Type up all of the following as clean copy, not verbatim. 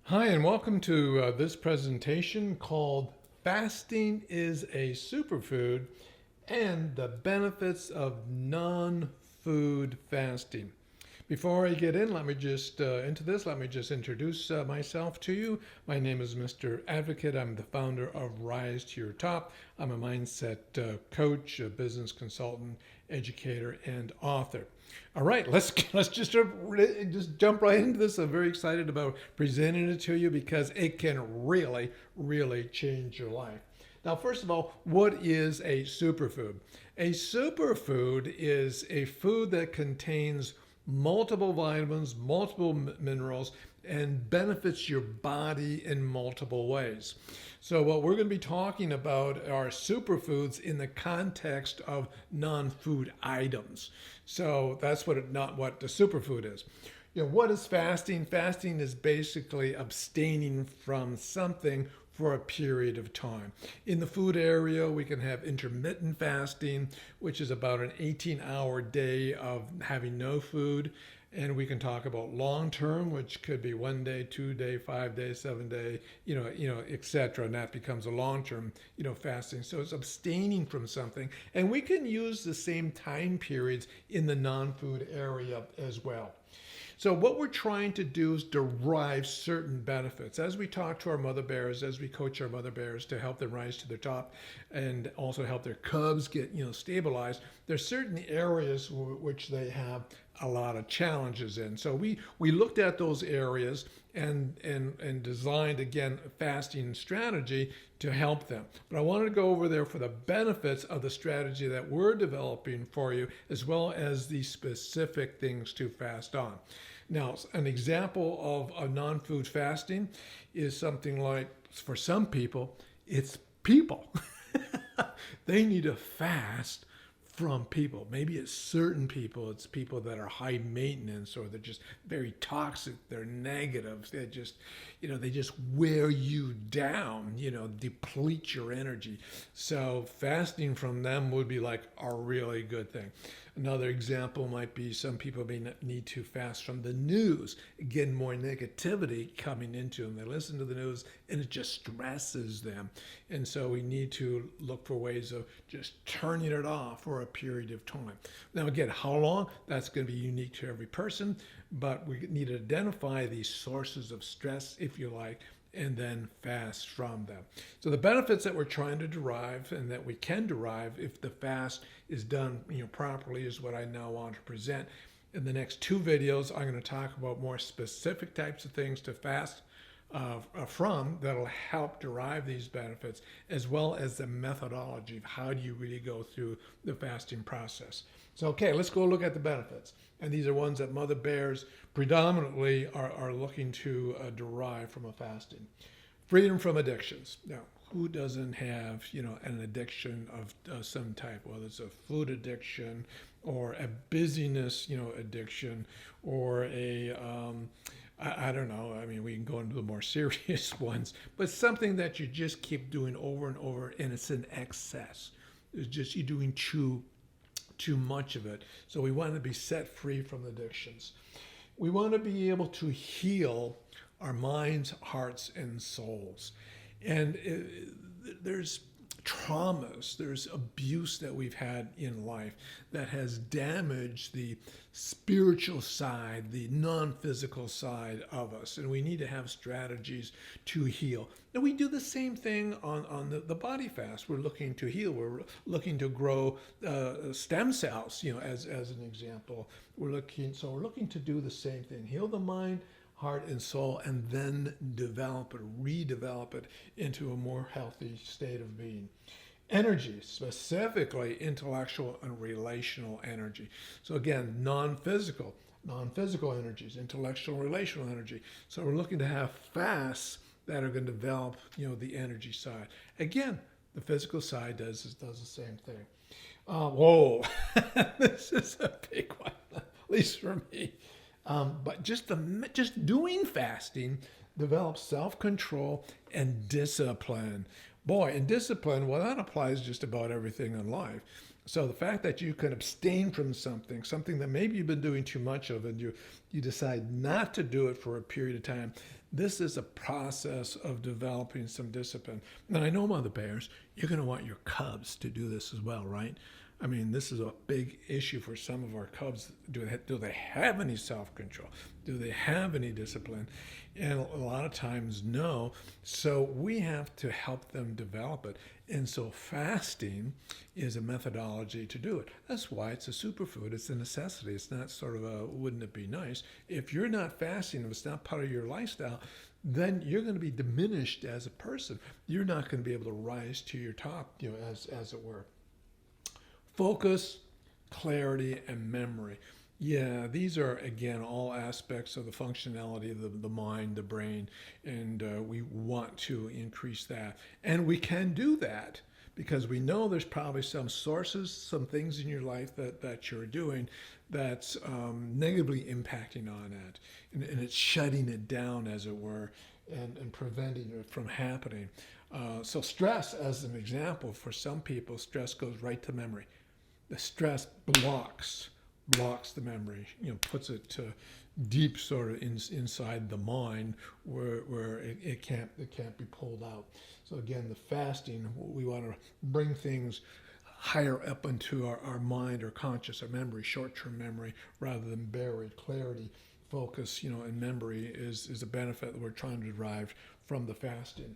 Hi, and welcome to this presentation called Fasting is a Superfood and the Benefits of Non-Food Fasting. Before I get in, let me just introduce myself to you. My name is Mr. Advocate. I'm the founder of Rise to Your Top. I'm a mindset coach, a business consultant, educator, and author. All right, let's just jump right into this. I'm very excited about presenting it to you because it can really change your life. Now, first of all, what is a superfood? A superfood is a food that contains multiple vitamins, multiple minerals, and benefits your body in multiple ways. So what we're going to be talking about are superfoods in the context of non-food items. So that's not what the superfood is. What is fasting? Fasting is basically abstaining from something for a period of time. In the food area, we can have intermittent fasting, which is about an 18-hour day of having no food. And we can talk about long term, which could be 1 day, 2 day, 5 day, 7 day, etc. And that becomes a long term, fasting. So it's abstaining from something. And we can use the same time periods in the non-food area as well. So what we're trying to do is derive certain benefits. As we talk to our mother bears, as we coach our mother bears to help them rise to their top and also help their cubs get, stabilized, there's certain areas which they have a lot of challenges in. So we looked at those areas and designed, again, a fasting strategy to help them. But I wanted to go over there for the benefits of the strategy that we're developing for you, as well as the specific things to fast on. Now, an example of a non-food fasting is something like, for some people, it's people. They need to fast from people. Maybe it's certain people. It's people that are high maintenance, or they're just very toxic. They're negative. They just wear you down, deplete your energy. So fasting from them would be like a really good thing. Another example might be some people may need to fast from the news. Again, more negativity coming into them. They listen to the news and it just stresses them. And so we need to look for ways of just turning it off for a period of time. Now, again, how long? That's going to be unique to every person, but we need to identify these sources of stress, if you like, and then fast from them. So the benefits that we're trying to derive and that we can derive if the fast is done properly is what I now want to present. In the next two videos, I'm going to talk about more specific types of things to fast from that'll help derive these benefits, as well as the methodology of how do you really go through the fasting process. So, okay, let's go look at the benefits. And these are ones that mother bears predominantly are looking to derive from a fasting. Freedom from addictions. Now, who doesn't have, an addiction of some type, whether it's a food addiction or a busyness, addiction, or I don't know. I mean, we can go into the more serious ones, but something that you just keep doing over and over, and it's in excess. It's just you're doing too much of it. So we want to be set free from addictions. We want to be able to heal our minds, hearts, and souls. And there's traumas, there's abuse that we've had in life that has damaged the spiritual side, the non-physical side of us. And we need to have strategies to heal. And we do the same thing on the body fast. We're looking to heal. We're looking to grow stem cells, as an example. We're looking to do the same thing. Heal the mind, heart, and soul, and then redevelop it into a more healthy state of being. Energy, specifically intellectual and relational energy. So again, non-physical energies, intellectual and relational energy. So we're looking to have fasts that are going to develop, the energy side. Again, the physical side does the same thing. Whoa, this is a big one, at least for me. But just doing fasting develops self-control and discipline. Boy, and discipline, well, that applies just about everything in life. So the fact that you can abstain from something that maybe you've been doing too much of, and you decide not to do it for a period of time, this is a process of developing some discipline. And I know, mother bears, you're going to want your cubs to do this as well, right? I mean, this is a big issue for some of our cubs. Do they have any self-control? Do they have any discipline? And a lot of times, no. So we have to help them develop it. And so fasting is a methodology to do it. That's why it's a superfood. It's a necessity. It's not sort of a, wouldn't it be nice? If you're not fasting, if it's not part of your lifestyle, then you're going to be diminished as a person. You're not going to be able to rise to your top, as it were. Focus, clarity, and memory. Yeah, these are, again, all aspects of the functionality of the mind, the brain, and we want to increase that. And we can do that because we know there's probably some sources, some things in your life that you're doing that's negatively impacting on it. And it's shutting it down, as it were, and preventing it from happening. So stress, as an example, for some people, stress goes right to memory. The stress blocks the memory, puts it to deep sort of inside the mind where it can't be pulled out. So again, the fasting, we want to bring things higher up into our mind or conscious, our memory, short-term memory, rather than buried clarity. Focus, and memory is a benefit that we're trying to derive from the fasting.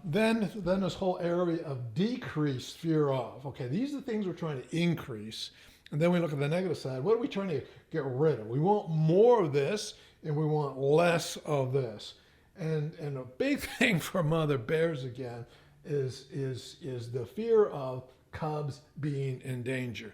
Then this whole area of decreased fear of. Okay, these are the things we're trying to increase. And then we look at the negative side. What are we trying to get rid of? We want more of this, and we want less of this. And a big thing for mother bears, again, is the fear of cubs being in danger.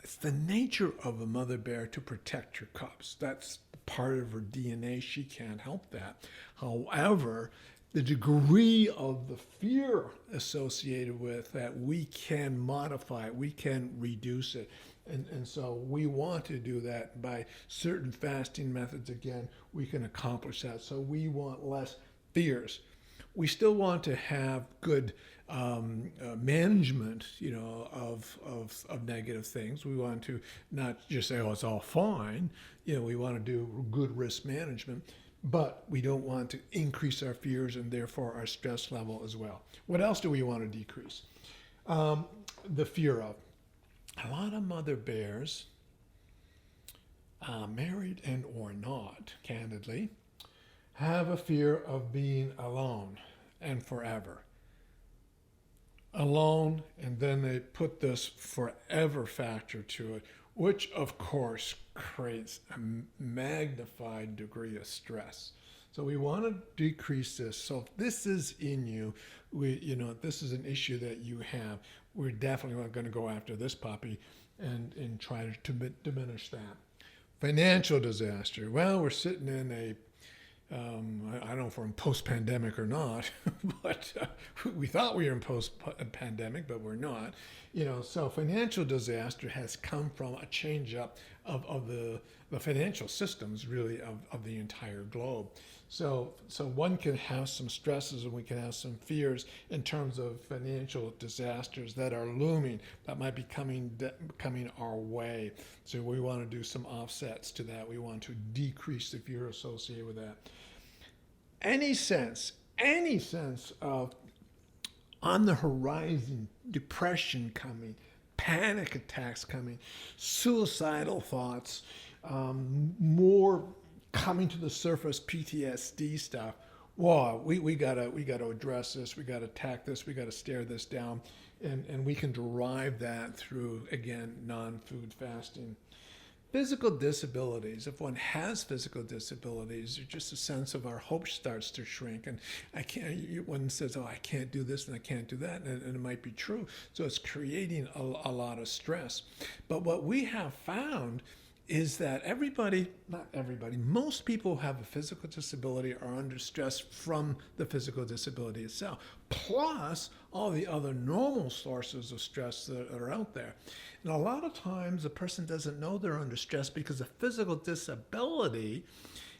It's the nature of a mother bear to protect her cubs. That's part of her DNA. She can't help that. However, the degree of the fear associated with that, we can modify it, we can reduce it. And so we want to do that by certain fasting methods. Again, we can accomplish that. So we want less fears. We still want to have good management, of negative things. We want to not just say, oh, it's all fine. We want to do good risk management. But we don't want to increase our fears and therefore our stress level as well. What else do we want to decrease? The fear of. A lot of mother bears, married and or not, candidly, have a fear of being alone and forever. Alone, and then they put this forever factor to it, which of course creates a magnified degree of stress. So we want to decrease this. So if this is in you, this is an issue that you have, we're definitely not going to go after this puppy and try to diminish that. Financial disaster. Well, we're sitting in a I don't know if we're in post-pandemic or not, but we thought we were in post-pandemic, but we're not. So financial disaster has come from a change up of the financial systems, really, of the entire globe. So one can have some stresses and we can have some fears in terms of financial disasters that are looming, that might be coming our way. So we want to do some offsets to that. We want to decrease the fear associated with that. Any sense of on the horizon, depression coming, panic attacks coming, suicidal thoughts, more coming to the surface, PTSD stuff. Wow, we gotta address this. We gotta attack this. We gotta stare this down, and we can derive that through, again, non-food fasting. Physical disabilities. If one has physical disabilities, there's just a sense of our hope starts to shrink, and one says, "Oh, I can't do this and I can't do that," and it might be true. So it's creating a lot of stress. But what we have found is that not everybody, most people who have a physical disability are under stress from the physical disability itself, plus all the other normal sources of stress that are out there. And a lot of times a person doesn't know they're under stress because the physical disability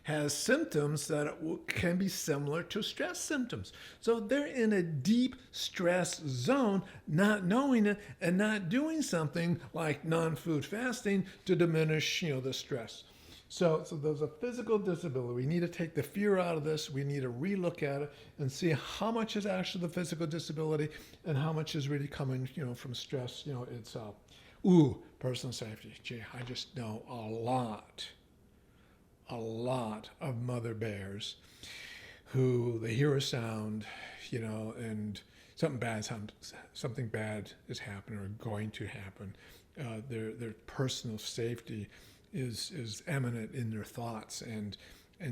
has symptoms that can be similar to stress symptoms. So they're in a deep stress zone, not knowing it and not doing something like non-food fasting to diminish, the stress. So there's a physical disability. We need to take the fear out of this. We need to relook at it and see how much is actually the physical disability and how much is really coming, from stress, itself. Ooh, personal safety. Gee, I just know a lot of mother bears who they hear a sound, and something bad is happening or going to happen. Their personal safety is eminent in their thoughts, and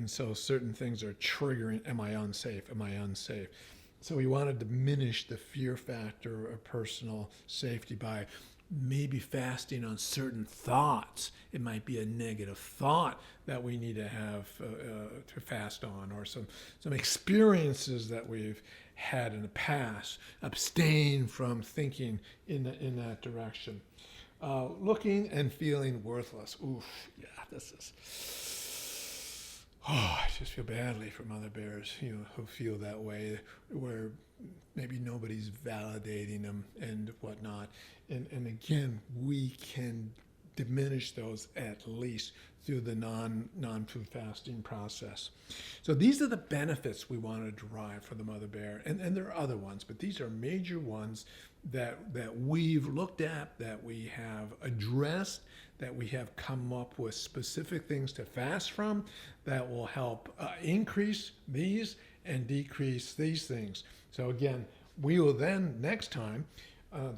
so certain things are triggering. Am I unsafe? Am I unsafe? So we want to diminish the fear factor of personal safety by maybe fasting on certain thoughts. It might be a negative thought that we need to have to fast on, or some experiences that we've had in the past. Abstain from thinking in that direction. Looking and feeling worthless. Oof, yeah, this is. Oh, I just feel badly for mother bears, who feel that way, where maybe nobody's validating them and whatnot. And again, we can diminish those at least through the non-food fasting process. So these are the benefits we want to derive for the mother bear. And there are other ones, but these are major ones that we've looked at, that we have addressed, that we have come up with specific things to fast from that will help increase these and decrease these things. So again, we will then next time,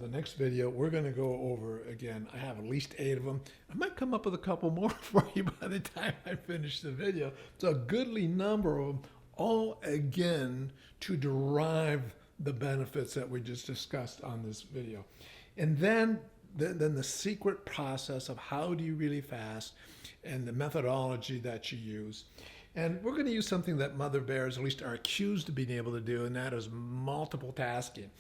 the next video, we're going to go over again. I have at least 8 of them. I might come up with a couple more for you by the time I finish the video. It's a goodly number of them, all again to derive the benefits that we just discussed on this video. And then the secret process of how do you really fast and the methodology that you use. And we're going to use something that mother bears at least are accused of being able to do, and that is multiple tasking.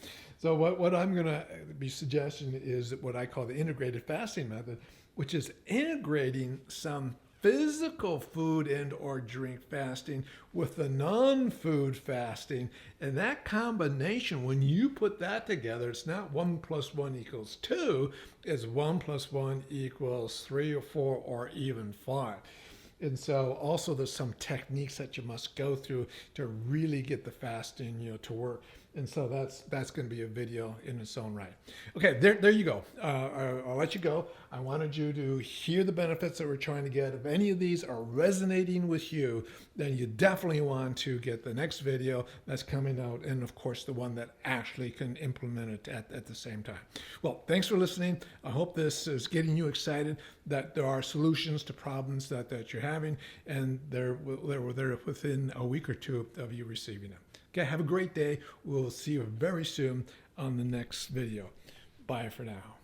So what I'm going to be suggesting is what I call the integrated fasting method, which is integrating some physical food and or drink fasting with the non-food fasting. And that combination, when you put that together, it's not 1 + 1 = 2, it's 1 + 1 = 3 or 4 or even 5. And so also there's some techniques that you must go through to really get the fasting, to work. And so that's going to be a video in its own right. Okay, there you go. I'll let you go. I wanted you to hear the benefits that we're trying to get. If any of these are resonating with you, then you definitely want to get the next video that's coming out, and of course the one that actually can implement it at the same time. Well, thanks for listening. I hope this is getting you excited that there are solutions to problems that you're having, and they're within a week or two of you receiving them. Okay, have a great day. We'll see you very soon on the next video. Bye for now.